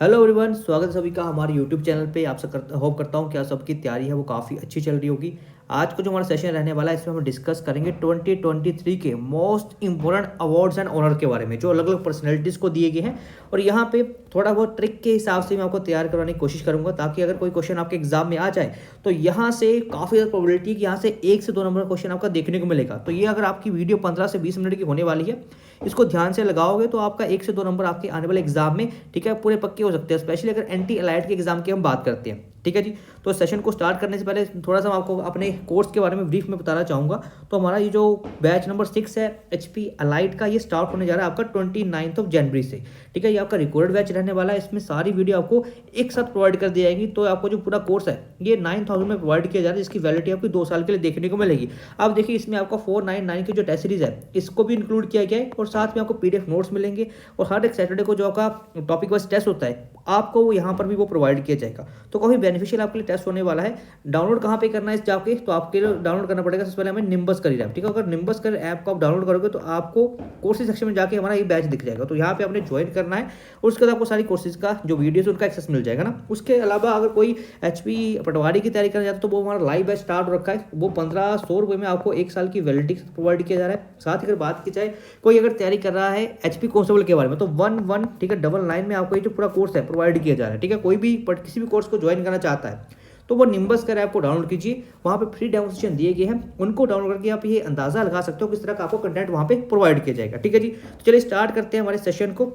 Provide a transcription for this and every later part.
Hello everyone, स्वागत है सभी का हमारे यूट्यूब चैनल पे। आपसे होप करता हूँ कि आप सबकी तैयारी है वो काफ़ी अच्छी चल रही होगी। आज को जो हमारा सेशन रहने वाला है इसमें हम डिस्कस करेंगे 2023 के most important awards and honour के बारे में, जो अलग अलग पर्सनैलिटीज़ को दिए गए हैं। और यहाँ पे थोड़ा बहुत ट्रिक के हिसाब से मैं आपको तैयार करवाने की कोशिश करूँगा, ताकि अगर कोई क्वेश्चन आपके एग्जाम में आ जाए तो यहाँ से काफ़ी ज़्यादा प्रोबेबिलिटी कि यहाँ से 1 से 2 नंबर का क्वेश्चन आपका देखने को मिलेगा। तो ये अगर आपकी वीडियो 15 से 20 मिनट की होने वाली है, इसको ध्यान से लगाओगे तो आपका 1 से 2 नंबर आपके आने वाले एग्जाम में, ठीक है, पूरे पक्के हो सकते हैं। स्पेशली अगर एंटी एलाइड के एग्जाम की हम बात करते हैं, ठीक है जी। तो सेशन को स्टार्ट करने से पहले थोड़ा सा मैं आपको अपने कोर्स के बारे में ब्रीफ में बताना चाहूँगा। तो हमारा ये जो बैच नंबर 6 है HP एलाइड का, ये स्टार्ट होने जा रहा है आपका 29 जनवरी से, ठीक है। ये आपका रिकॉर्डेड बैच रहने वाला है। इसमें सारी वीडियो आपको एक साथ प्रोवाइड कर दी जाएगी। तो आपको जो पूरा कोर्स है ये 9000 में प्रोवाइड किया जा रहा है, जिसकी वैलिडिटी आपकी 2 साल के लिए देखने को मिलेगी। अब देखिए, इसमें आपका 499 की जो टेस्ट सीरीज है इसको भी इंक्लूड किया गया है, और साथ में आपको PDF नोट्स मिलेंगे। और हर एक सैटरडे को जो आपका टॉपिक वाइज टेस्ट होता है आपको वो यहाँ पर भी वो प्रोवाइड किया जाएगा। तो काफ़ी बेनिफिशियल आपके लिए टेस्ट होने वाला है। डाउनलोड कहाँ पे करना है इस जाके, तो आपके लिए डाउनलोड करना पड़ेगा सबसे पहले हमें निम्बस करियर ऐप, ठीक है। अगर निम्बस करियर ऐप को आप डाउनलोड करोगे तो आपको कोर्सेज सेक्शन में जाके हमारा ये बैच दिख जाएगा। तो यहाँ पे आपने ज्वाइन करना है, और उसके बाद आपको सारी कोर्सेज का जो वीडियोस उनका एक्सेस मिल जाएगा ना। उसके अलावा अगर कोई HP पटवारी की तैयारी करना चाहता है तो वो हमारा लाइव बैच स्टार्ट रखा है। वो 1500 रुपये में आपको 1 साल की वैलिडिटी प्रोवाइड किया जा रहा है। साथ ही अगर बात की जाए, कोई अगर तैयारी कर रहा है HP कांस्टेबल के बारे में, तो 11, ठीक है, 99 में आपको ये जो पूरा कोर्स है प्रोवाइड किया जा रहा है, ठीक है। कोई भी किसी भी कोर्स को ज्वाइन करना चाहता है तो वो निम्बस कर ऐप को डाउनलोड कीजिए। वहाँ पे फ्री डेमोन्स्ट्रेशन दिए गए हैं, उनको डाउनलोड करके आप ये अंदाजा लगा सकते हो किस तरह का आपको कंटेंट वहाँ पे प्रोवाइड किया जाएगा, ठीक है जी। तो चलिए स्टार्ट करते हैं हमारे सेशन को।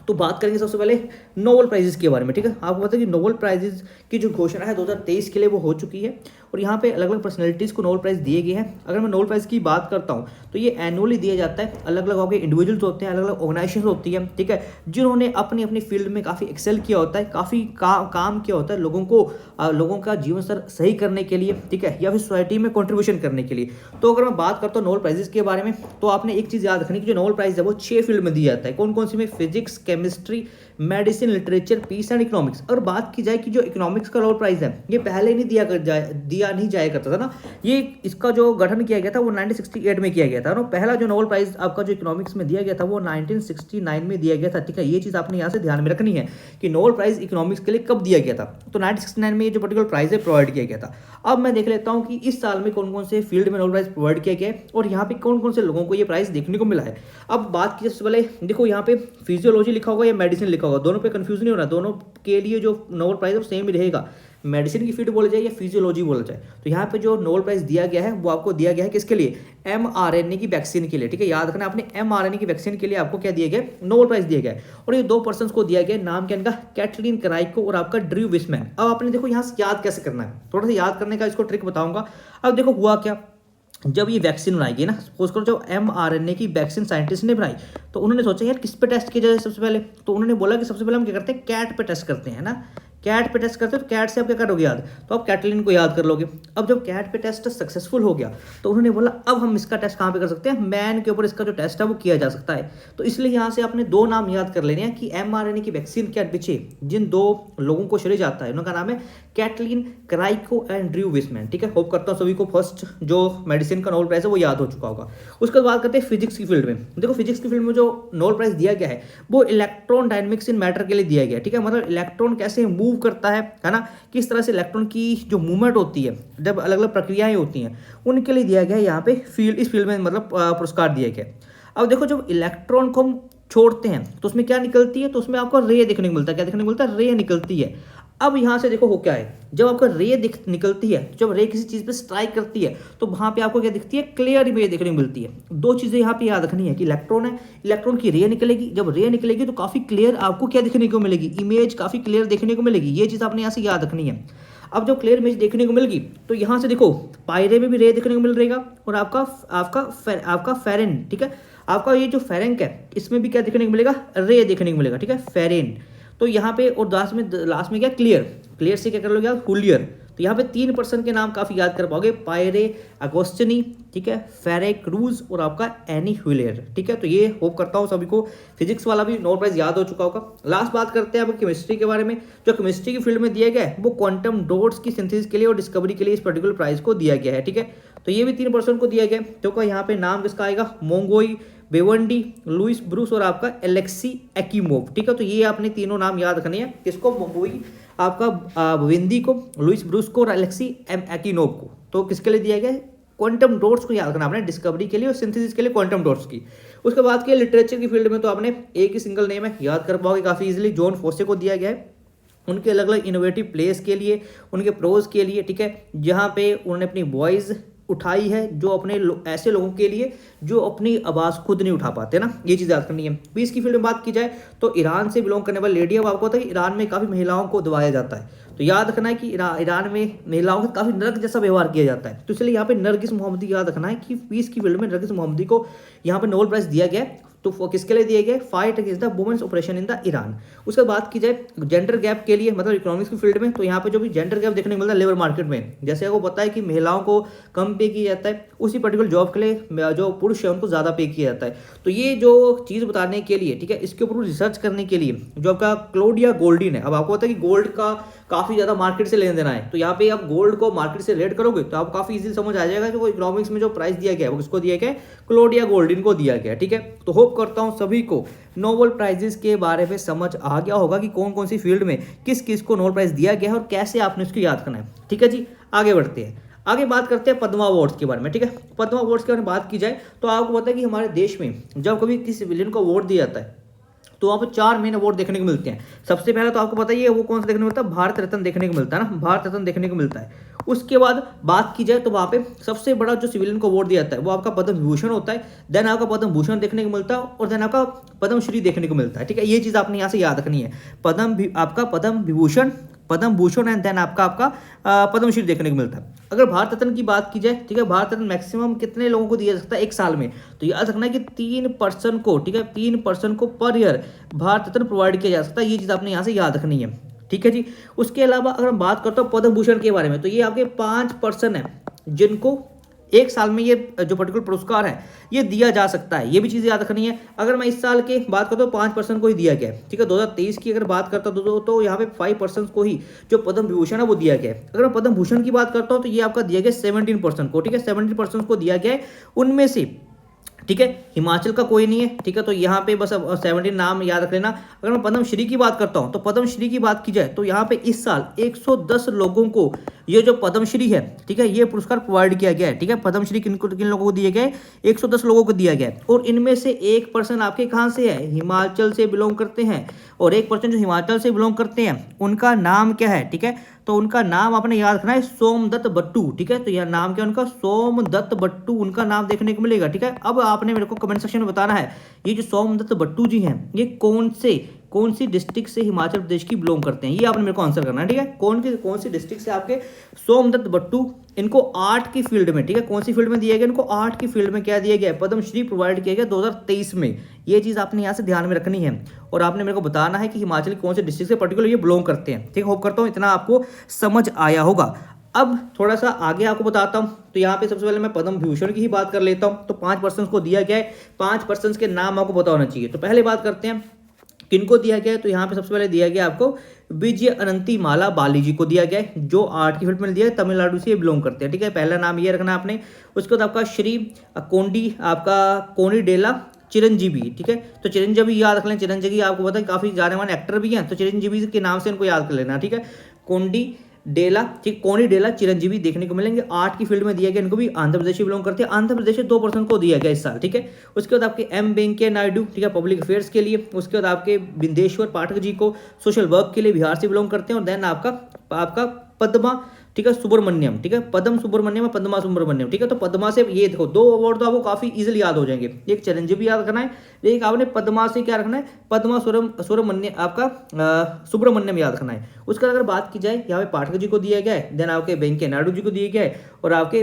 तो बात करेंगे सबसे पहले नोबेल प्राइजेस के बारे में, ठीक है। आपको पता है कि नोबेल प्राइजेस की जो घोषणा है 2023 के लिए वो हो चुकी है, और यहाँ पे अलग अलग पर्सनैलिटीज़ को नोबेल प्राइज़ दिए गए हैं। अगर मैं नोबेल प्राइज़ की बात करता हूँ तो ये एनुअली दिया जाता है। अलग अलग आपके इंडिविजुअल्स होते हैं, अलग अलग ऑर्गेनाइजेशन होती है, ठीक है, जिन्होंने अपनी अपनी फील्ड में काफ़ी एक्सेल किया होता है, काफ़ी काम किया होता है लोगों का जीवन स्तर सही करने के लिए, ठीक है, या फिर सोसाइटी में कॉन्ट्रीब्यूशन करने के लिए। तो अगर मैं बात करता हूँ नोबेल प्राइजेस के बारे में, तो आपने एक चीज़ याद रखनी कि जो नोबेल प्राइज़ है वो 6 फील्ड में दिया जाता है। कौन कौन सी में? Physics, chemistry, medicine, literature, peace and economics. अगर बात की जाए कि जो इकोनॉमिक्स का नोबेल प्राइज़ है ये पहले नहीं दिया नहीं जाया करता था ना। ये इसका जो गठन किया गया था वो 1968 में किया गया था ना। पहला जो नोबेल प्राइज़ आपका जो इकोनॉमिक्स में दिया गया था वो 1969 में दिया गया था, ठीक है। ये चीज़ आपने यहाँ से ध्यान में रखनी है कि नोबेल प्राइज़ इकोनॉमिक्स के लिए कब दिया गया था। तो 1969 में ये जो पर्टिकुलर प्राइज़ है प्रोवाइड किया गया था। अब मैं देख लेता हूँ कि इस साल में कौन कौन से फील्ड में नोबेल प्राइज़ प्रोवाइड किया गया है, और यहाँ पे कौन कौन से लोगों को ये प्राइज़ देखने को मिला है। अब बात की सबसे पहले देखो, यहाँ पे फिजियोलॉजी लिखा होगा या मेडिसिन लिखा होगा, दोनों पे कंफ्यूज नहीं होना। दोनों के लिए जो नोबेल प्राइज़ है वो सेम ही रहेगा, मेडिसिन की फील्ड बोला जाए या फिजियोलॉजी बोला जाए। तो यहाँ पे जो नोबेल प्राइज़ दिया गया है वो आपको दिया गया है किसके लिए? mRNA की वैक्सीन के लिए, ठीक है। याद रखना आपने, mRNA की वैक्सीन के लिए आपको क्या दिया गया? नोबेल प्राइज़ दिया गया है। और ये 2 पर्सन्स को दिया गया, नाम क्या इनका? कैटरीन कराइको और आपका ड्रू विस्मैन। अब आपने देखो यहाँ से याद कैसे करना है, थोड़ा सा याद करने का इसको ट्रिक बताऊंगा। अब देखो हुआ क्या, जब ये वैक्सीन बनाई गई ना, सपोज करो जब mRNA की वैक्सीन साइंटिस्ट ने बनाई, तो उन्होंने सोचा यार किस पे टेस्ट किया जाए सबसे पहले। तो उन्होंने बोला कि सबसे पहले हम क्या करते हैं, कैट पे टेस्ट करते हैं ना। कैट पे टेस्ट करते हो तो कैट से आप क्या करोगे याद, तो आप कैटलिन को याद कर लोगे। अब जब कैट पे टेस्ट सक्सेसफुल हो गया तो उन्होंने बोला अब हम इसका टेस्ट कहाँ पे कर सकते हैं, मैन के ऊपर इसका जो टेस्ट है वो किया जा सकता है। तो इसलिए यहाँ से आपने 2 नाम याद कर लेने हैं कि mRNA की वैक्सीन के पीछे जिन 2 लोगों को श्रेय जाता है उनका नाम है कैटलिन कराइको एंड ड्रू विस्मैन, ठीक है। होप करता हूँ सभी को फर्स्ट जो मेडिसिन का नोबेल प्राइज़ है वो याद हो चुका होगा। उसके बाद बात करते हैं फिजिक्स की फील्ड में। देखो फिजिक्स की फील्ड में जो नोबेल प्राइज़ दिया गया है वो इलेक्ट्रॉन डायनेमिक्स इन मैटर के लिए दिया गया, ठीक है। मतलब इलेक्ट्रॉन कैसे मूव करता है ना, किस तरह से इलेक्ट्रॉन की जो मूवमेंट होती है जब अलग अलग प्रक्रियाएं होती हैं उनके लिए दिया गया है यहाँ पे इस फील्ड में मतलब पुरस्कार दिया गया। अब देखो जब इलेक्ट्रॉन को हम छोड़ते हैं तो उसमें क्या निकलती है, तो उसमें आपको रे देखने को मिलता है। क्या देखने को मिलता है? रे निकलती है। अब यहाँ से देखो हो क्या है, जब आपका रे निकलती है, जब रे किसी चीज़ पे स्ट्राइक करती है तो वहाँ पे आपको क्या दिखती है, क्लियर इमेज देखने को मिलती है। 2 चीज़ें यहाँ पे याद रखनी है कि इलेक्ट्रॉन है, इलेक्ट्रॉन की रे निकलेगी, जब रे निकलेगी तो काफ़ी क्लियर आपको क्या देखने को मिलेगी, इमेज काफ़ी क्लियर देखने को मिलेगी। ये चीज़ आपने यहाँ से याद रखनी है। अब जब क्लियर इमेज देखने को मिलेगी तो यहाँ से देखो पायरे में भी रे देखने को मिल रहेगा, और आपका फेरेन, ठीक है, आपका ये जो फेरेंक है इसमें भी क्या देखने को मिलेगा, रे देखने को मिलेगा, ठीक है, फेरेन। तो यहाँ पे और लास्ट में क्या, क्लियर से क्या कर लोगे आप, हुलियर। तो यहाँ पे 3 पर्सन के नाम काफ़ी याद कर पाओगे, पायरे अगोस्टिनी, ठीक है, फेरे क्रूज और आपका एनी हुलियर, ठीक है। तो ये होप करता हूँ सभी को फिजिक्स वाला भी नोबेल प्राइज़ याद हो चुका होगा। लास्ट बात करते हैं अब केमिस्ट्री के बारे में। जो केमिस्ट्री की फील्ड में दिया गया है वो क्वांटम डॉट्स की सिंथेसिस के लिए और डिस्कवरी के लिए इस पर्टिकुलर प्राइज़ को दिया गया है, ठीक है। तो ये भी 3 पर्सन को दिया गया। तो यहाँ पे नाम किसका आएगा, बेवंडी, लुइस ब्रूस और आपका एलेक्सी एक्कीमोव। ठीक है, तो ये आपने तीनों नाम याद रखने हैं। किसको? वही आपका विंदी को, लुइस ब्रूस को और एलेक्सी एक्कीनोव को। तो किसके लिए दिया गया है? क्वांटम डॉट्स को याद रखना आपने, डिस्कवरी के लिए और सिंथेसिस के लिए क्वांटम डॉट्स की। उसके बाद के लिटरेचर की फील्ड में तो आपने एक ही सिंगल नेम है, याद कर पाओगे काफ़ी इजीली, जॉन फोस्टे को दिया गया है उनके अलग अलग इनोवेटिव प्लेस के लिए, उनके प्रोज के लिए। ठीक है, जहाँ पे उन्होंने अपनी वॉइस उठाई है, जो अपने ऐसे लोगों के लिए जो अपनी आवाज़ खुद नहीं उठा पाते ना, ये चीज़ याद करनी है। पीस की फील्ड में बात की जाए तो ईरान से बिलोंग करने वाली लेडी, अब आपको पता है कि ईरान में काफ़ी महिलाओं को दबाया जाता है, तो याद रखना है कि ईरान में महिलाओं का काफ़ी नर्क जैसा व्यवहार किया जाता है। तो इसलिए यहाँ पे नरगिस मोहम्मदी याद रखना है कि पीस की फील्ड में नरगिस मोहम्मदी को यहाँ पे नोबेल प्राइज दिया गया है। तो किसके लिए दिए गए? Fight against the women's oppression in the Iran. उसके बाद की जाए जेंडर गैप के लिए, मतलब इकोनॉमिक्स की फील्ड में, तो यहाँ पे जो भी जेंडर गैप देखने को मिलता है लेबर मार्केट में, जैसे आपको पता है कि महिलाओं को कम पे किया जाता है, उसी पर्टिकुलर जॉब के लिए जो पुरुष है उनको ज़्यादा पे किया जाता है। तो ये जो चीज़ बताने के लिए, ठीक है, इसके ऊपर रिसर्च करने के लिए जो आपका क्लोडिया गोल्डिन है, अब आपको पता है कि गोल्ड का काफ़ी ज़्यादा मार्केट से लेन देना है, तो यहाँ पे आप गोल्ड को मार्केट से रेट करोगे तो आपको काफ़ी इजीली समझ आ जाएगा कि वो इकोनॉमिक्स में जो प्राइस दिया गया है वो किसको दिया गया है? क्लोडिया गोल्डिन को दिया गया है। ठीक है, तो होप करता हूँ सभी को नोबेल प्राइजेस के बारे में समझ आ गया होगा कि कौन कौन सी फील्ड में किस किस को नोबेल प्राइज दिया गया है और कैसे आपने उसको याद करना है। ठीक है जी, आगे बढ़ते हैं। आगे बात करते हैं पद्मा अवार्ड्स के बारे में। ठीक है, पद्मा अवार्ड्स के बारे में बात की जाए तो आपको पता है कि हमारे देश में जब कभी किसी सिविलियन को अवार्ड दिया जाता है तो वहाँ पर 4 मेन अवार्ड देखने को मिलते हैं। सबसे पहले तो आपको पता ही है वो कौन सा देखने को मिलता है? भारत रत्न देखने को मिलता है ना, भारत रत्न देखने को मिलता है। उसके बाद बात की जाए तो वहाँ पे सबसे बड़ा जो सिविलियन को अवार्ड दिया जाता है वो आपका पद्म विभूषण होता है, देन आपका पद्म भूषण देखने को मिलता है और देन आपका पद्म श्री देखने को मिलता है। ठीक है, ये चीज़ आपने यहाँ से याद रखनी है, आपका पद्म विभूषण, पद्म भूषण एंड देन आपका पद्मश्री देखने को मिलता है। अगर भारत रत्न की बात की जाए, ठीक है, भारत रत्न मैक्सिमम कितने लोगों को दिया जा सकता है एक साल में? तो याद रखना है कि 3% को, ठीक है, 3% को per year Bharat Ratna provide किया जा सकता है। ये चीज़ आपने यहाँ से याद रखनी है। ठीक है जी, उसके अलावा अगर मैं बात करता हूँ पद्म भूषण के बारे में, तो ये आपके 5% है जिनको एक साल में ये जो पर्टिकुलर पुरस्कार है ये दिया जा सकता है। ये भी चीज़ याद रखनी है। अगर मैं इस साल के बात करता हूँ 5% को ही दिया गया है। ठीक है, 2023 की अगर बात करता हूँ तो यहाँ पे 5% को ही जो पद्म विभूषण है वो दिया गया है। अगर मैं पद्म भूषण की बात करता हूँ तो ये आपका दिया गया 17% को। ठीक है, 17% को दिया गया है, उनमें से ठीक है हिमाचल का कोई नहीं है। ठीक है, तो यहाँ पे बस 17 नाम याद रख लेना। अगर मैं पद्मश्री की बात करता हूँ तो पद्मश्री की बात की जाए तो यहाँ पे इस साल 110 लोगों को ये जो पद्मश्री है, ठीक है, ये पुरस्कार प्रोवाइड किया गया है। ठीक है, पद्मश्री किन लोगों को दिए गए? 110 लोगों को दिया गया है और इनमें से 1% आपके कहाँ से है? हिमाचल से बिलोंग करते हैं। और 1% जो हिमाचल से बिलोंग करते हैं उनका नाम क्या है? ठीक है, तो उनका नाम आपने याद रखना है, सोमदत्त बट्टू। ठीक है, तो यह नाम क्या उनका? सोमदत्त बट्टू, उनका नाम देखने को मिलेगा। ठीक है, अब आपने मेरे को कमेंट सेक्शन में बताना है ये जो सोमदत्त बट्टू जी हैं ये कौन सी डिस्ट्रिक्ट से हिमाचल प्रदेश की बिलोंग करते हैं, ये आपने मेरे को आंसर करना है। ठीक है, कौन सी डिस्ट्रिक्ट से आपके सोमदत्त बट्टू, इनको आर्ट की फील्ड में, ठीक है, कौन सी फील्ड में दिया गया? इनको आर्ट की फील्ड में क्या दिया गया है? पद्मश्री प्रोवाइड किया गया 2023 में। ये चीज़ आपने यहाँ से ध्यान में रखनी है और आपने मेरे को बताना है कि हिमाचल कौन से डिस्ट्रिक्ट से पर्टिकुलर ये बिलोंग करते हैं। ठीक है, होप करता हूँ इतना आपको समझ आया होगा। अब थोड़ा सा आगे आपको बताता हूँ। तो यहाँ पे सबसे पहले मैं पद्म विभूषण की ही बात कर लेता हूँ। तो 5% को दिया गया है, 5% के नाम आपको पता होना चाहिए। तो पहले बात करते हैं किनको दिया गया है। तो यहाँ पे सबसे पहले दिया गया आपको विजय अनंती माला बाली जी को दिया गया है, जो आर्ट की फील्ड में दिया है, तमिलनाडु से बिलोंग करते हैं। ठीक है, पहला नाम ये रखना आपने। उसके बाद आपका श्री कोनीडेला चिरंजीवी। ठीक है, तो चिरंजीवी याद रख लें। चिरंजीवी आपको पता है काफी जाने माने एक्टर भी हैं, तो चिरंजीवी के नाम से इनको याद कर लेना। ठीक है, कोनी डेला चिरंजीवी देखने को मिलेंगे। आर्ट की फील्ड में दिया गया, इनको भी आंध्र प्रदेश से बिलोंग करते हैं। आंध्र प्रदेश से 2% को दिया गया इस साल। ठीक है, उसके बाद आपके एम वेंकैया नायडू, ठीक है, पब्लिक अफेयर्स के लिए। उसके बाद आपके बिंदेश्वर पाठक जी को सोशल वर्क के लिए बिहार से बिलोंग करते हैं। और देन आपका पद्मा, ठीक है, सुब्रमण्यम, ठीक है, पद्म सुब्रमण्यम और पद्मा सुब्रमण्यम। ठीक है, तो पद्मा से ये देखो 2 अवार्ड तो आपको काफी इजीली याद हो जाएंगे। एक चिरंजीवी याद रखना है, एक आपने पद्मा से क्या रखना है? पद्मा सुब्रमण्यम, आपका सुब्रमण्यम याद रखना है। उसका अगर बात की जाए, यहाँ पे पाठक जी को दिया गया है, देन आपके वेंकैया नायडू जी को दिया गया है और आपके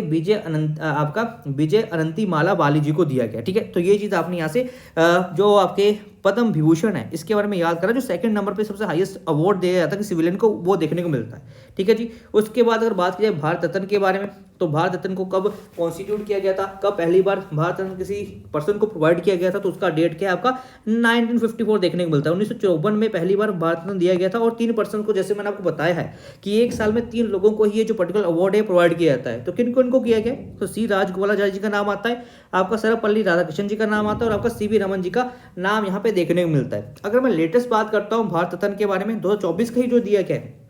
विजय अनंती माला बाली जी को दिया गया। ठीक है, तो ये चीज आपने यहाँ से जो आपके पद्म विभूषण है इसके बारे में याद करा, जो सेकंड नंबर पे सबसे हाईएस्ट अवार्ड दिया जाता है कि सिविलियन को, वो देखने को मिलता है। ठीक है जी, उसके बाद अगर बात की जाए भारत रत्न के बारे में, तो भारत रत्न को कब कॉन्स्टिट्यूट किया गया था, कब पहली बार भारत रत्न किसी पर्सन को प्रोवाइड किया गया था, तो उसका डेट क्या है आपका 1954 देखने को मिलता है। 1954 में पहली बार भारत रत्न दिया गया था और 3 पर्सन को, जैसे मैंने आपको बताया है कि एक साल में 3 लोगों को ही ये जो पर्टिकुलर अवार्ड है प्रोवाइड किया जाता है। तो किन को इनको किया गया, तो सी राजगोपालाचारी जी का नाम आता है, आपका सर्वपल्ली राधाकृष्णन जी का नाम आता है और आपका सीवी रमन जी का नाम यहाँ पे देखने को मिलता है। अगर मैं लेटेस्ट बात करता हूँ भारत रत्न के बारे में, 2024 का ही जो दिया गया है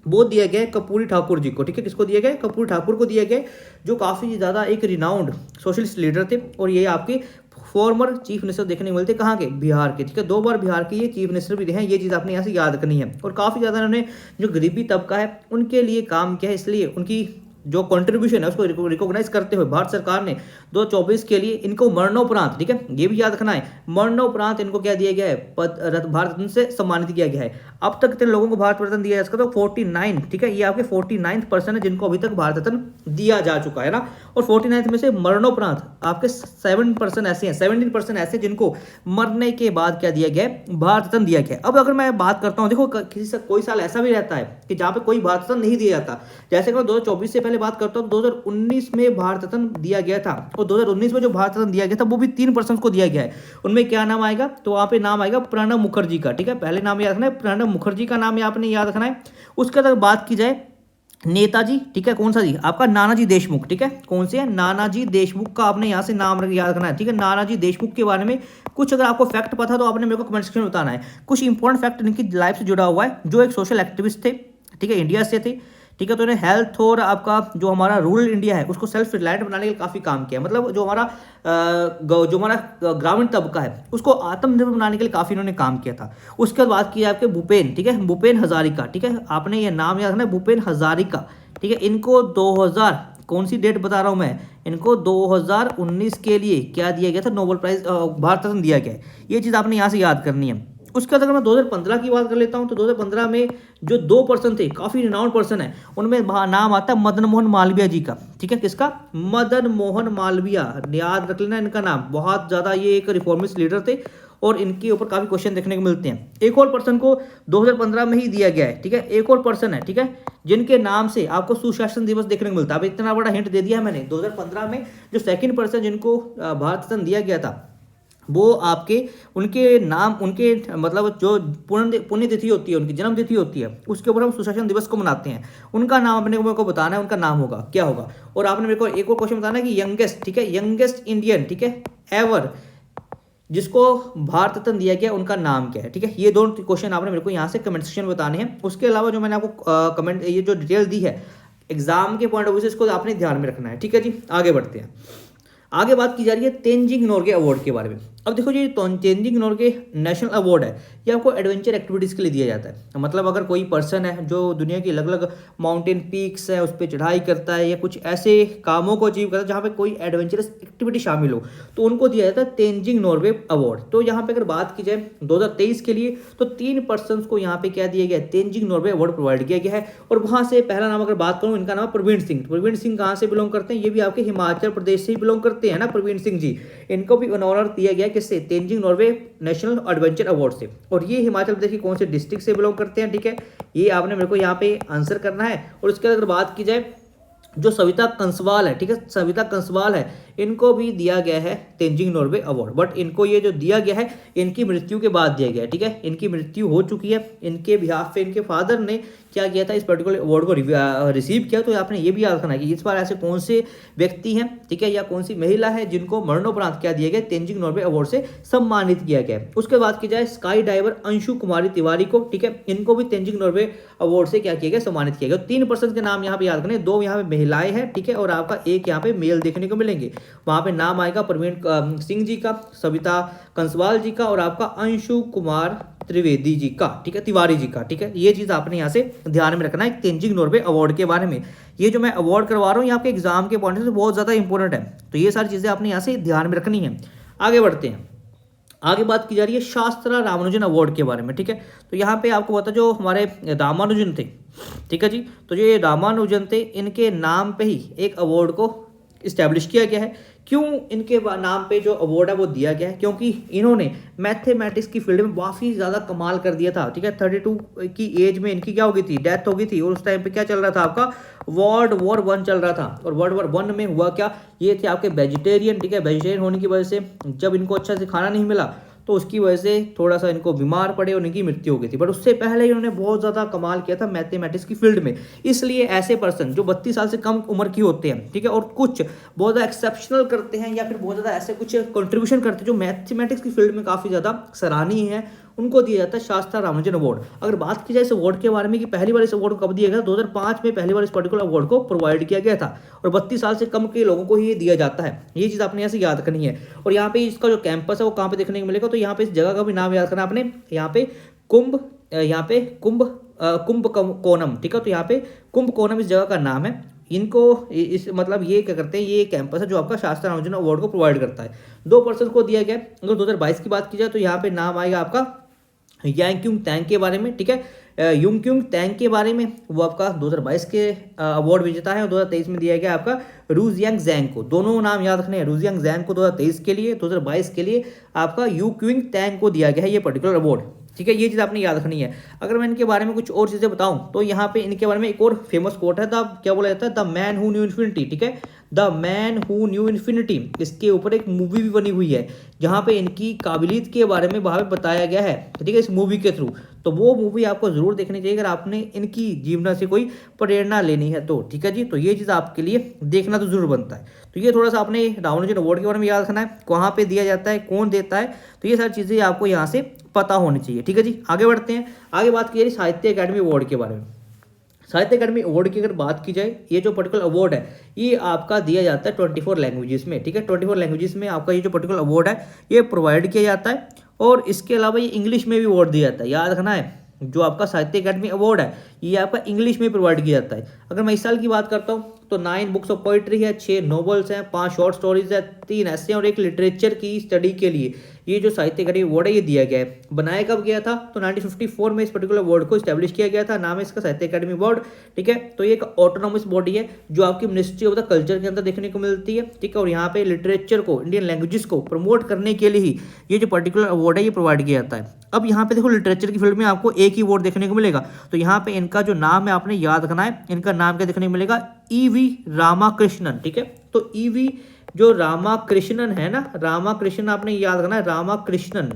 वो दिया गया है कर्पूरी ठाकुर जी को, ठीक है। किसको दिया गया है, कर्पूरी ठाकुर को दिया गया है, जो काफ़ी ज़्यादा एक रिनाउंड सोशलिस्ट लीडर थे और ये आपके फॉर्मर चीफ मिनिस्टर देखने को मिलते, कहाँ के, बिहार के, ठीक है। 2 बार बिहार के ये चीफ मिनिस्टर भी रहे हैं, ये चीज़ आपने यहाँ से याद करनी है। और काफ़ी ज़्यादा उन्होंने जो गरीबी तबका है उनके लिए काम किया है, इसलिए उनकी जो कंट्रीब्यूशन है उसको रिकॉग्नाइज करते हुए भारत सरकार ने 2024 के लिए इनको मरणोपरांत, ठीक है, ये भी याद रखना है, मरणोपरांत इनको क्या दिया गया है, भारत रत्न से सम्मानित किया गया है। अब तक कितने लोगों को भारत रत्न दिया जा सकता है, तो 49, ठीक है, ये आपके 49th पर्सन है जिनको अभी तक भारत रत्न दिया जा चुका है ना। और 49th में से मरणोपरांत आपके 7% ऐसे हैं, 17% ऐसे जिनको मरने के बाद क्या दिया गया है, भारत रत्न दिया गया है। अब अगर मैं बात करता हूँ, देखो कोई साल ऐसा भी रहता है कि जहाँ पे कोई भारत रत्न नहीं दिया जाता, जैसे कि 2024 से पहले बात करता हूँ, 2019 में भारत रत्न दिया गया था और 2019 में जो भारत रत्न दिया गया था वो भी 3 पर्सन को दिया गया है। उनमें क्या नाम आएगा, तो वहाँ पे नाम आएगा प्रणब मुखर्जी का, ठीक है, पहले नाम याद रखना है, प्रणब मुखर्जी का नाम आपने याद रखना है। उसके बाद बात की जाए नेताजी, ठीक है, कौन सा जी, आपका नानाजी देशमुख, ठीक है, कौन से है, नानाजी देशमुख का आपने यहाँ से नाम याद रखना है, ठीक है। नानाजी देशमुख के बारे में कुछ अगर आपको फैक्ट पता तो आपने मेरे को कमेंट सेक्शन में बताना है। कुछ इंपॉर्टेंट फैक्ट इनकी लाइफ से जुड़ा हुआ है, जो एक सोशल एक्टिविस्ट थे, ठीक है, इंडिया से थे, ठीक है। तो इन्हें हेल्थ और आपका जो हमारा रूरल इंडिया है उसको सेल्फ रिलायंट बनाने के लिए काफ़ी काम किया, मतलब जो हमारा ग्रामीण तबका है उसको आत्मनिर्भर बनाने के लिए काफ़ी इन्होंने काम किया था। उसके बाद बात की आपके भूपेन, ठीक है, भूपेन हजारिका, ठीक है, आपने ये नाम याद रखना है, भूपेन हजारिका, ठीक है। इनको 2000 कौन सी डेट बता रहा हूँ मैं, इनको 2019 के लिए क्या दिया गया था, नोबेल प्राइज भारत रत्न दिया गया है, ये चीज़ आपने यहाँ से याद करनी है। उसके बाद अगर मैं 2015 की बात कर लेता हूं, तो 2015 में जो 2 पर्सन थे, काफ़ी रिनाउंड पर्सन है, उनमें नाम आता है मदन मोहन मालवीय जी का, ठीक है, किसका, मदन मोहन मालवीय, याद रख लेना इनका नाम, बहुत ज़्यादा ये एक रिफॉर्मिस्ट लीडर थे और इनके ऊपर काफ़ी क्वेश्चन देखने को मिलते हैं। एक और पर्सन को 2015 में ही दिया गया है, ठीक है, एक और पर्सन है, ठीक है, जिनके नाम से आपको सुशासन दिवस देखने को मिलता है। अब इतना बड़ा हिंट दे दिया है मैंने। 2015 में जो सेकंड पर्सन जिनको भारत रत्न दिया गया था वो आपके उनके नाम, उनके मतलब जो पुण्यतिथि होती है, उनकी जन्म तिथि होती है, उसके ऊपर हम सुशासन दिवस को मनाते हैं। उनका नाम अपने मेरे को बताना है, उनका नाम होगा क्या होगा। और आपने मेरे को एक और क्वेश्चन बताना है कि यंगेस्ट, ठीक है, यंगेस्ट इंडियन, ठीक है, एवर जिसको भारत रत्न दिया गया उनका नाम क्या है, ठीक है। ये दोनों क्वेश्चन आपने मेरे को यहाँ से कमेंट सेक्शन में बताने हैं। उसके अलावा जो मैंने आपको कमेंट ये जो डिटेल दी है एग्जाम के पॉइंट ऑफ व्यू से, इसको आपने ध्यान में रखना है, ठीक है जी। आगे बढ़ते हैं। आगे बात की जा रही है तेंजिंग नोर्गे अवार्ड के बारे में। अब देखो जी, तेंजिंग नोर्गे नेशनल अवार्ड है, ये आपको एडवेंचर एक्टिविटीज़ के लिए दिया जाता है। मतलब अगर कोई पर्सन है जो दुनिया की अलग अलग माउंटेन पीक्स है उस पर चढ़ाई करता है या कुछ ऐसे कामों को अचीव करता है जहाँ पे कोई एडवेंचरस एक्टिविटी शामिल हो, तो उनको दिया जाता है तेंजिंग नोर्गे अवार्ड। तो यहाँ पे अगर बात की जाए 2023 के लिए, तो 3 पर्सन को यहाँ पे क्या दिया गया है, तेंजिंग नोर्गे अवार्ड प्रोवाइड किया गया है। और वहाँ से पहला नाम अगर बात करूँ, इनका नाम प्रवीण सिंह। प्रवीण सिंह कहाँ से बिलोंग करते हैं, ये भी आपके हिमाचल प्रदेश से ही बिलोंग करते हैं ना, प्रवीण सिंह जी। इनको भी ऑनर दिया गया किससे, Tenzing Norway national adventure award से। और ये हिमाचल प्रदेश की कौन से डिस्ट्रिक्ट से बिलोंग करते हैं, ठीक है, ये आपने मेरे को यहाँ पे आंसर करना है। और उसके अगर बात की जाए जो सविता कंसवाल है, ठीक है, सविता कंसवाल है, इनको भी दिया गया है तेंजिंग नॉर्वे अवार्ड। बट इनको ये जो दिया गया है इनकी मृत्यु के बाद दिया गया है, ठीक है, इनकी मृत्यु हो चुकी है। इनके बिहाफ पे इनके फादर ने क्या किया था, इस पर्टिकुलर अवार्ड को रिसीव किया। तो आपने ये भी याद रखना है कि इस बार ऐसे कौन से व्यक्ति हैं, ठीक है, या कौन सी महिला है जिनको मरणोपरांत क्या दिया गया, तेंजिंग नॉर्वे अवार्ड से सम्मानित किया गया है। उसके बाद की जाए स्काई डाइवर अंशु कुमारी तिवारी को, ठीक है, इनको भी तेंजिंग नॉर्वे अवार्ड से क्या किया गया, सम्मानित किया गया। 3 पर्सन के नाम यहाँ पे याद रखने, 2 यहाँ पे महिलाएं हैं, ठीक है, और आपका एक यहाँ पे मेल देखने को मिलेंगे। वहाँ पे नाम आएगा प्रवीण सिंह जी का, सविता कंसवाल जी का और आपका अंशु कुमार त्रिवेदी जी का, ठीक है, तिवारी जी का, ठीक है। ये चीज़ आपने यहाँ से ध्यान में रखना है तेंजिंग नॉर्वे अवार्ड के बारे में। ये जो मैं अवार्ड करवा रहा हूँ ये आपके एग्जाम के पॉइंट से बहुत ज़्यादा इंपॉर्टेंट है, तो ये सारी चीज़ें आपने यहाँ से ध्यान में रखनी है। आगे बढ़ते हैं। आगे बात की जा रही है शास्त्रा रामानुजन अवार्ड के बारे में, ठीक है। तो यहाँ पे आपको पता जो हमारे रामानुजन थे, ठीक है जी, तो जो ये रामानुजन थे इनके नाम पे ही एक अवार्ड को इस्टेब्लिश किया गया है क्यों इनके नाम पे जो अवार्ड है वो दिया गया है, क्योंकि इन्होंने मैथमेटिक्स की फील्ड में काफ़ी ज़्यादा कमाल कर दिया था, ठीक है। 32 की एज में इनकी क्या हो गई थी, डेथ हो गई थी। और उस टाइम पे क्या चल रहा था, आपका वर्ल्ड वॉर 1 चल रहा था। और वर्ल्ड वॉर 1 में हुआ क्या, ये थे आपके वेजिटेरियन, ठीक है। वेजिटेरियन होने की वजह से जब इनको अच्छा से खाना नहीं मिला तो उसकी वजह से थोड़ा सा इनको बीमार पड़े और इनकी मृत्यु हो गई थी। बट उससे पहले इन्होंने बहुत ज़्यादा कमाल किया था मैथमेटिक्स की फील्ड में। इसलिए ऐसे पर्सन जो 32 साल से कम उम्र की होते हैं, ठीक है, और कुछ बहुत ज़्यादा एक्सेप्शनल करते हैं या फिर बहुत ज़्यादा ऐसे कुछ कंट्रीब्यूशन करते हैं जो मैथमेटिक्स की फील्ड में काफ़ी ज़्यादा सराहनीय है, उनको दिया जाता है शास्त्रा रामानुजन अवार्ड। अगर बात की जाए इस अवार्ड के बारे में कि पहली बार इस अवार्ड को कब दिया गया, 2005 में पहली बार इस पर्टिकुलर अवार्ड को प्रोवाइड किया गया था। और 32 साल से कम के लोगों को ही ये दिया जाता है। ये चीज़ आपने यहाँ से याद करनी है। और यहाँ पे इसका जो कैंपस है वो कहाँ पे देखने को मिलेगा, तो यहाँ पे इस जगह का भी नाम याद करना आपने। यहाँ पे कुंभ कोणम, ठीक है। तो यहाँ पे कुंभ कोणम इस जगह का नाम है। इनको इस मतलब ये क्या करते हैं, ये कैंपस है जो आपका शास्त्रा रामानुजन अवार्ड को प्रोवाइड करता है। 2 पर्सन को दिया गया। अगर 2022 की बात की जाए तो यहाँ पे नाम आएगा आपका यांग्क्युंग तैंग के बारे में, ठीक है। युंगक्युंग तैंग के बारे में, वो आपका 2022 के अवार्ड विजेता है। और 2023 में दिया गया आपका रूजियांग जैंग को। दोनों नाम याद रखने हैं, रूजियांग जैंग को 2023 के लिए, 2022 के लिए आपका यू क्विंग तैंग को दिया गया है ये पर्टिकुलर अवार्ड, ठीक है। ये चीज़ आपने याद रखनी है। अगर मैं इनके बारे में कुछ और चीज़ें बताऊं तो यहाँ पे इनके बारे में एक और फेमस कोट है, द क्या बोला जाता है, the man who knew infinity, ठीक है। The man who knew infinity, इसके ऊपर एक मूवी भी बनी हुई है जहाँ पे इनकी काबिलियत के बारे में वहाँ पे बताया गया है, ठीक है, इस मूवी के थ्रू। तो वो मूवी आपको जरूर देखनी चाहिए अगर आपने इनकी जीवन से कोई प्रेरणा लेनी है तो, ठीक है जी। तो ये चीज़ आपके लिए देखना तो जरूर बनता है। तो ये थोड़ा सा आपने रामानुजन अवार्ड के बारे में याद रखना है, कहाँ पे दिया जाता है, कौन देता है, तो ये सारी चीज़ें आपको यहाँ से पता होनी चाहिए, ठीक है जी। आगे बढ़ते हैं। आगे बात की जाए साहित्य अकादमी अवार्ड के बारे में। साहित्य अकादमी अवार्ड की अगर बात की जाए, ये जो पर्टिकुलर अवार्ड है ये आपका दिया जाता है 24 लैंग्वेजेस में, ठीक है। 24 लैंग्वेजेस में आपका ये जो पर्टिकुलर अवार्ड है ये प्रोवाइड किया जाता है। और इसके अलावा ये इंग्लिश में भी अवार्ड दिया जाता है, याद रखना है। जो आपका साहित्य अकादमी अवार्ड है ये आपका इंग्लिश में प्रोवाइड किया जाता है। अगर मैं इस साल की बात करता हूँ तो 9 बुक्स ऑफ पोइट्री है, 6 नॉवेल्स हैं, 5 शॉर्ट स्टोरीज है, 3 ऐसे और एक लिटरेचर की स्टडी के लिए ये जो साहित्य अकादमी अवार्ड है ये दिया गया है। बनाया कब गया था, तो 1954 में इस पर्टिकुलर अवार्ड को स्टैब्लिश किया गया था। नाम है इसका साहित्य अकादमी अवार्ड, ठीक है। तो ये एक ऑटोनॉमस बॉडी है जो आपकी मिनिस्ट्री ऑफ द कल्चर के अंदर देखने को मिलती है, ठीक है। और यहाँ पे लिटरेचर को, इंडियन लैंग्वेजेस को प्रमोट करने के लिए ही ये जो पर्टिकुलर अवार्ड है ये प्रोवाइड किया जाता है। अब यहाँ पे देखो लिटरेचर की फील्ड में आपको एक ही अवार्ड देखने को मिलेगा। तो यहाँ पे इनका जो नाम है आपने याद रखना है। इनका नाम क्या देखने को मिलेगा, ईवी रामाकृष्णन, ठीक है। तो ईवी जो रामाकृष्णन है ना, रामाकृष्णन आपने याद रखना है, रामाकृष्णन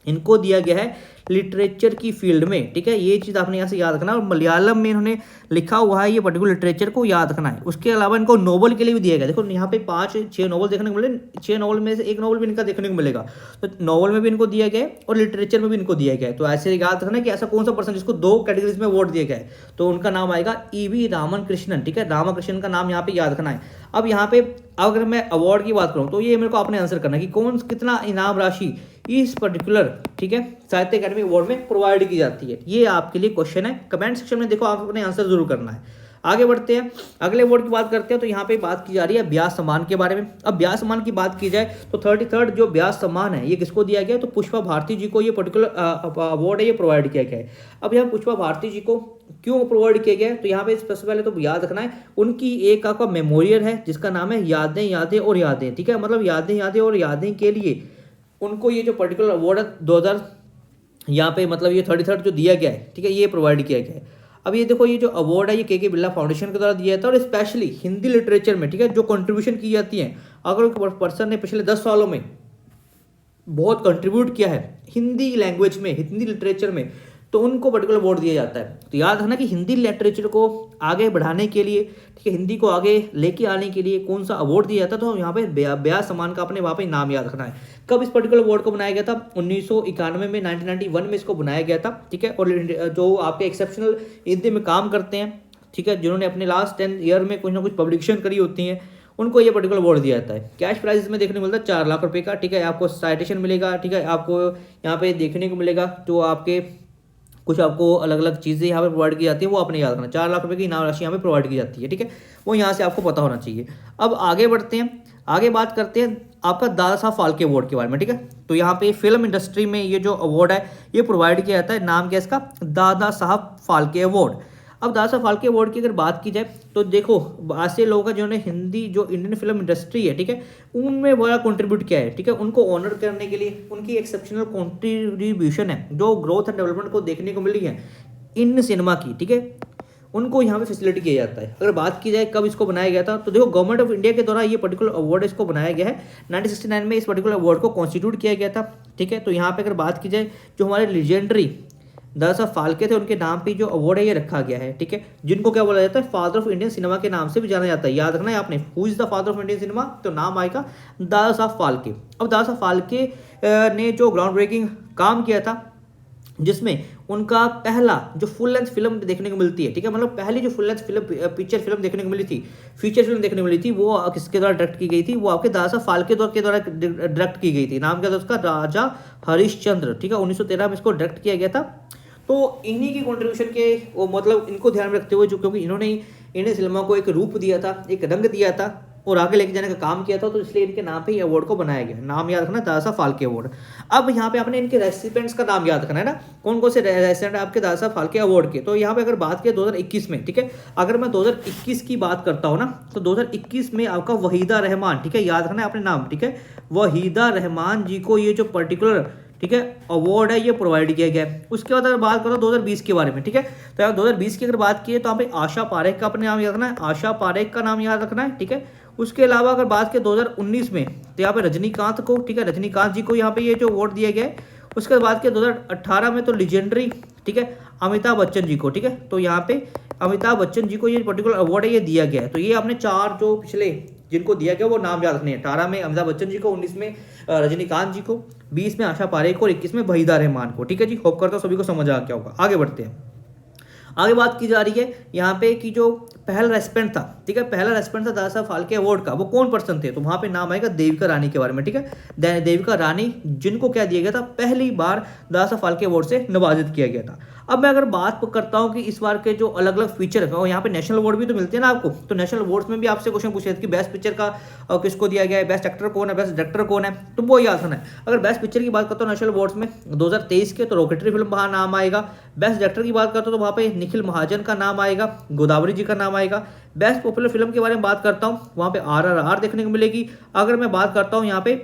इनको दिया गया है लिटरेचर की फील्ड में, ठीक है। ये चीज़ आपने यहाँ से याद रखना है। और मलयालम में इन्होंने लिखा हुआ है ये पर्टिकुलर लिटरेचर को याद रखना है। उसके अलावा इनको नोबल के लिए भी दिया गया। देखो यहाँ पे 5-6 नोवेल देखने को मिले, 6 नोवेल में से एक नोवेल भी इनका देखने को मिलेगा। तो नोवेल में भी इनको दिया गया है और लिटरेचर में भी इनको दिया गया है। तो ऐसे याद रखना कि ऐसा कौन सा पर्सन जिसको 2 कैटेगरीज में अवार्ड दिया गया है, तो उनका नाम आएगा ईवी रामकृष्णन, ठीक है। रामाकृष्णन का नाम यहाँ पे याद रखना है। अब यहाँ पे अगर मैं अवार्ड की बात करूँ तो ये मेरे को आपने आंसर करना है कि कौन कितना इनाम राशि इस पर्टिकुलर, ठीक है, साहित्य अकादमी अवार्ड में प्रोवाइड की जाती है। ये आपके लिए क्वेश्चन है, कमेंट सेक्शन में देखो, आप अपने आंसर जरूर करना है। आगे बढ़ते हैं, अगले अवार्ड की बात करते हैं। तो यहाँ पे बात की जा रही है व्यास सम्मान के बारे में। अब व्यास सम्मान की बात की जाए तो 33rd जो व्यास सम्मान है ये किसको दिया गया, तो पुष्पा भारती जी को ये पर्टिकुलर अवार्ड है ये प्रोवाइड किया गया है। अब यहाँ पुष्पा भारती जी को क्यों प्रोवाइड किया गया है, तो यहाँ पे सबसे पहले तो याद रखना है उनकी एक आपका मेमोरियल है जिसका नाम है यादें यादें और यादें, ठीक है। मतलब यादें यादें और यादें के लिए उनको ये जो पर्टिकुलर अवार्ड है 2000 यहाँ पे मतलब ये 33rd जो दिया गया है, ठीक है, ये प्रोवाइड किया गया है। अब ये देखो ये जो अवार्ड है ये के बिरला फाउंडेशन के द्वारा दिया जाता है और स्पेशली हिंदी लिटरेचर में, ठीक है, जो कंट्रीब्यूशन की जाती है। अगर कोई पर्सन ने पिछले 10 सालों में बहुत कंट्रीब्यूट किया है हिंदी लैंग्वेज में, हिंदी लिटरेचर में, तो उनको पर्टिकुलर अवार्ड दिया जाता है। तो याद रखना कि हिंदी लिटरेचर को आगे बढ़ाने के लिए, ठीक है, हिंदी को आगे लेके आने के लिए कौन सा अवार्ड दिया जाता है, तो यहाँ पे व्यास सम्मान का अपने वहाँ पे नाम याद रखना है। कब इस पर्टिकुलर अवार्ड को बनाया गया था, 1991 में, 1991 में इसको बनाया गया था, ठीक है। और जो आपके एक्सेप्शनल हिंदी में काम करते हैं, ठीक है, जिन्होंने अपने लास्ट 10 ईयर में कुछ ना कुछ पब्लिकेशन करी होती हैं, उनको ये पर्टिकुलर अवार्ड दिया जाता है। कैश प्राइज में देखने को मिलता है 4 लाख रुपए का, ठीक है। आपको साइटेशन मिलेगा, ठीक है, आपको यहाँ पे देखने को मिलेगा जो आपके कुछ आपको अलग अलग चीज़ें यहाँ पे प्रोवाइड की जाती है, वो आपने याद रखना। 4 लाख रुपए की इनाम राशि यहाँ पे प्रोवाइड की जाती है, ठीक है, वो यहाँ से आपको पता होना चाहिए। अब आगे बढ़ते हैं, आगे बात करते हैं आपका दादा साहब फाल्के अवार्ड के बारे में, ठीक है। तो यहाँ पे फिल्म इंडस्ट्री में ये जो अवार्ड है ये प्रोवाइड किया जाता है। नाम क्या है इसका, दादा साहब फाल्के अवार्ड। अब दादा फाल्के अवार्ड की अगर बात की जाए तो देखो आज से लोगों का जिन्होंने हिंदी जो इंडियन फिल्म इंडस्ट्री है, ठीक है, उनमें बड़ा कंट्रीब्यूट किया है, ठीक है, उनको ऑनर करने के लिए उनकी एक्सेप्शनल कंट्रीब्यूशन है जो ग्रोथ एंड डेवलपमेंट को देखने को मिली है इन सिनेमा की, ठीक है, उनको यहाँ पे फैसिलिटी किया जाता है। अगर बात की जाए कब इसको बनाया गया था तो देखो गवर्नमेंट ऑफ इंडिया के द्वारा ये पर्टिकुलर अवार्ड इसको बनाया गया है 1969 में इस पर्टिकुलर अवार्ड को कॉन्स्टिट्यूट किया गया था, ठीक है। तो यहाँ पे अगर बात की जाए जो हमारे लेजेंडरी दादा साहब फाल्के थे उनके नाम पे जो अवार्ड है ये रखा गया है, ठीक है, जिनको क्या बोला जाता है फादर ऑफ इंडियन सिनेमा के नाम से भी जाना जाता है। याद रखना है आपने, who is the father of Indian cinema, तो नाम आएगा दादा साहब फाल्के। अब दादा साहब फाल्के ने जो ग्राउंड ब्रेकिंग काम किया था जिसमें उनका पहला जो फुल लेंथ फिल्म देखने को मिलती है, ठीक है, मतलब पहली जो full length film picture film देखने को मिली थी, फीचर फिल्म देखने को मिली थी, वो किसके द्वारा डायरेक्ट की गई थी, वो आपके दादा साहब फाल्के के द्वारा डायरेक्ट की गई थी। नाम क्या था उसका, राजा हरिश्चंद्र, ठीक है, 1913 में इसको डायरेक्ट किया गया था। तो इन्हीं की कंट्रीब्यूशन के वो मतलब इनको ध्यान में रखते हुए जो क्योंकि इन्होंने इंडियन सिनेमा को एक रूप दिया था, एक रंग दिया था और आगे लेके जाने का काम किया था, तो इसलिए इनके नाम पे ये अवार्ड को बनाया गया। नाम याद रखना, दादा साहब फाल्के अवार्ड। अब यहाँ पे आपने इनके रेसिपिएंट्स का नाम याद रखना है ना, कौन कौन से रेसिपिएंट है आपके दादा साहब फाल्के अवार्ड के। तो यहाँ पे अगर बात करें 2021 में, ठीक है, अगर मैं 2021 की बात करता हूँ ना तो 2021 में आपका वहीदा रहमान, ठीक है, याद रखना है अपने नाम, ठीक है, वहीदा रहमान जी को ये जो पर्टिकुलर, ठीक है, अवार्ड है ये प्रोवाइड किया गया है। उसके बाद अगर बात करो 2020 के बारे में, ठीक है, तो यहाँ 2020 की अगर बात की तो यहाँ पे आशा पारेख का अपने नाम याद रखना है, आशा पारेख का नाम याद रखना है, ठीक है। उसके अलावा अगर बात करें 2019 में तो यहाँ पे रजनीकांत को, ठीक है, रजनीकांत जी को यहाँ पे ये जो अवार्ड दिया गया है। उसके बाद के 2018 में तो लीजेंडरी, ठीक है, अमिताभ बच्चन जी को, ठीक है, तो यहाँ पे अमिताभ बच्चन जी को ये पर्टिकुलर अवार्ड है ये दिया गया है। तो ये आपने चार जो पिछले जिनको दिया गया वो नाम याद रखने हैं। 18 में अमिताभ बच्चन जी को, 19 में रजनीकांत जी को, 20 में आशा पारेख को और 21 में वहीदा रहमान को, ठीक है जी। होप करता हूँ सभी को समझ आ गया होगा। आगे बढ़ते हैं। आगे बात की जा रही है यहाँ पे कि जो पहला रेस्पेंट था, ठीक है, पहला रेस्पेंट था दादा साहब फाल्के अवार्ड का, वो कौन पर्सन थे, तो वहाँ पे नाम आएगा देविका रानी के बारे में, ठीक है, देविका रानी जिनको क्या दिया गया था, पहली बार दादा साहब फाल्के अवार्ड से नवाजित किया गया था। अब मैं अगर बात करता हूँ कि इस बार के जो अलग अलग फीचर है, और यहाँ पे नेशनल अवार्ड भी तो मिलते हैं ना आपको, तो नेशनल अवार्ड्स में भी आपसे क्वेश्चन पूछे थे कि बेस्ट पिक्चर का किसको दिया गया है, बेस्ट एक्टर कौन है, बेस्ट डायरेक्टर कौन है, तो वो याद रखना है। अगर बेस्ट पिक्चर की बात करता हूँ नेशनल अवार्ड्स में 2023 के, तो रॉकेटरी फिल्म वहाँ नाम आएगा। बेस्ट डायरेक्टर की बात करता हूँ तो वहाँ पे निखिल महाजन का नाम आएगा, गोदावरी जी का नाम आएगा। बेस्ट पॉपुलर फिल्म के बारे में बात करता हूँ वहाँ पे RRR देखने को मिलेगी। अगर मैं बात करता हूँ यहाँ पे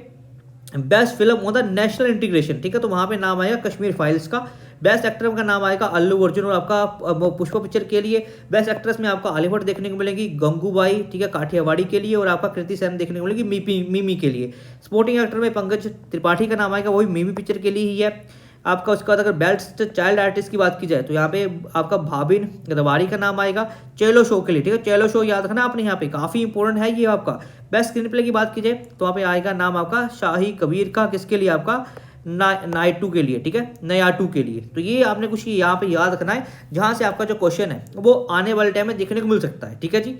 best film on the national integration, ठीक है, तो वहाँ पे नाम आएगा कश्मीर फाइल्स का। बेस्ट एक्टर का नाम आएगा अल्लू अर्जुन और आपका पुष्पा पिक्चर के लिए। बेस्ट एक्ट्रेस में आपका आलिया भट्ट देखने को मिलेगी, गंगूबाई, ठीक है, काठियावाड़ी के लिए, और आपका कृति सेन देखने को मिलेगी मिमी के लिए। स्पोर्टिंग एक्टर में पंकज त्रिपाठी का नाम आएगा, वही मिमी पिक्चर के लिए ही है आपका। उसके बाद अगर बेस्ट चाइल्ड आर्टिस्ट की बात की जाए तो यहाँ पे आपका भाबिन रवाड़ी का नाम आएगा चेलो शो के लिए, ठीक है, चेलो शो याद रखना आपने, यहाँ पे काफ़ी इंपॉर्टेंट है ये आपका। बेस्ट स्क्रीन प्ले की बात की जाए तो वहाँ पे आएगा नाम आपका शाही कबीर का, किसके लिए, आपका नाइटू के लिए, ठीक है, नयाटू के लिए। तो ये आपने कुछ यहाँ पे याद रखना है, जहाँ से आपका जो क्वेश्चन है वो आने वाले टाइम में देखने को मिल सकता है, ठीक है जी।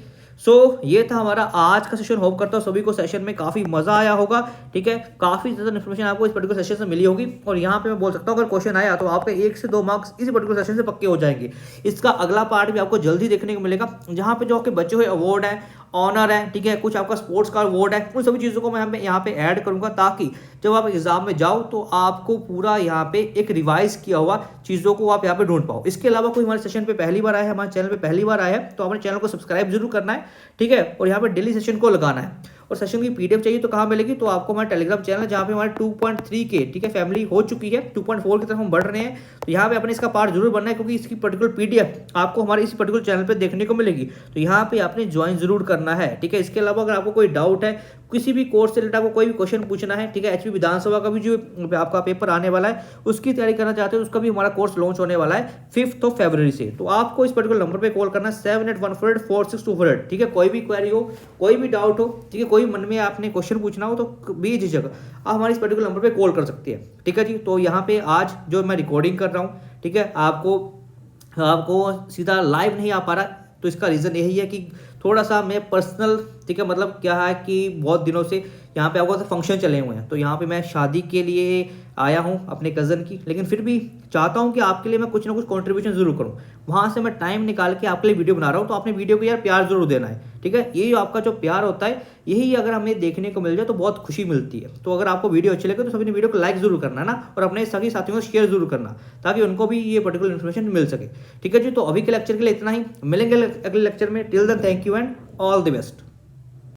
ये था हमारा आज का सेशन। होप करता हूँ सभी को सेशन में काफ़ी मज़ा आया होगा, ठीक है, काफ़ी ज़्यादा इन्फॉर्मेशन आपको इस पर्टिकुलर सेशन से मिली होगी। और यहाँ पे मैं बोल सकता हूँ अगर क्वेश्चन आया तो आपके 1 से 2 मार्क्स इस पर्टिकुलर सेशन से पक्के हो जाएंगे। इसका अगला पार्ट भी आपको जल्दी देखने को मिलेगा, जहाँ पे जो आपके बचे हुए अवार्ड है, ऑनर है, ठीक है, कुछ आपका स्पोर्ट्स का अवार्ड है, उन सभी चीज़ों को मैं यहाँ पे ऐड करूँगा, ताकि जब आप एग्जाम में जाओ तो आपको पूरा यहाँ पे एक रिवाइज किया हुआ चीज़ों को आप यहाँ पे ढूंढ पाओ। इसके अलावा कोई हमारे सेशन पे पहली बार आया है, हमारे चैनल पे पहली बार आया है, तो हमारे चैनल को सब्सक्राइब जरूर करना है, ठीक है, और यहाँ पे डेली सेशन को लगाना है। और सेशन की PDF चाहिए तो कहाँ मिलेगी, तो आपको हमारे टेलीग्राम चैनल जहाँ पे हमारे 2.3 के, ठीक है, फैमिली हो चुकी है, 2.4 की तरफ हम बढ़ रहे हैं, तो यहाँ पे अपने इसका पार्ट जरूर बनना है, क्योंकि इसकी पर्टिकुलर PDF आपको हमारे इस पर्टिकुलर चैनल पे देखने को मिलेगी, तो यहाँ पे आपने ज्वाइन जरूर करना है, ठीक है। इसके अलावा अगर आपको कोई डाउट है, किसी भी कोर्स से रिलेटेड आपको कोई भी क्वेश्चन पूछना है, ठीक है, HP विधानसभा का भी जो आपका पेपर आने वाला है उसकी तैयारी करना चाहते हो, उसका भी हमारा कोर्स लॉन्च होने वाला है 5 फरवरी से। तो आपको इस पर्टिकुलर नंबर पे कॉल करना है 7814846200, ठीक है। कोई भी क्वेरी हो, कोई भी डाउट हो, ठीक है, कोई मन में आपने क्वेश्चन पूछना हो तो बेझिझक आप हमारे इस पर्टिकुलर नंबर पे कॉल कर सकते हैं, ठीक है जी। तो यहाँ पे आज जो मैं रिकॉर्डिंग कर रहा हूँ, ठीक है, आपको सीधा लाइव नहीं आ पा रहा, तो इसका रीज़न यही है कि थोड़ा सा मैं पर्सनल, ठीक है, मतलब क्या है कि बहुत दिनों से यहाँ पे आपको फंक्शन चले हुए हैं, तो यहाँ पे मैं शादी के लिए आया हूँ अपने कज़न की, लेकिन फिर भी चाहता हूँ कि आपके लिए मैं कुछ ना कुछ कंट्रीब्यूशन ज़रूर करूँ। वहाँ से मैं टाइम निकाल के आपके लिए वीडियो बना रहा हूँ, तो आपने वीडियो को यार प्यार ज़रूर देना है, ठीक है। यही आपका जो प्यार होता है, यही अगर हमें देखने को मिल जाए तो बहुत खुशी मिलती है। तो अगर आपको वीडियो अच्छी लगे तो सभी ने वीडियो को लाइक ज़रूर करना है ना, और अपने सभी साथियों को शेयर ज़रूर करना, ताकि उनको भी ये पर्टिकुलर इन्फॉर्मेशन मिल सके, ठीक है जी। तो अभी के लेक्चर के लिए इतना ही, मिलेंगे अगले लेक्चर में। Till then thank you and all the best.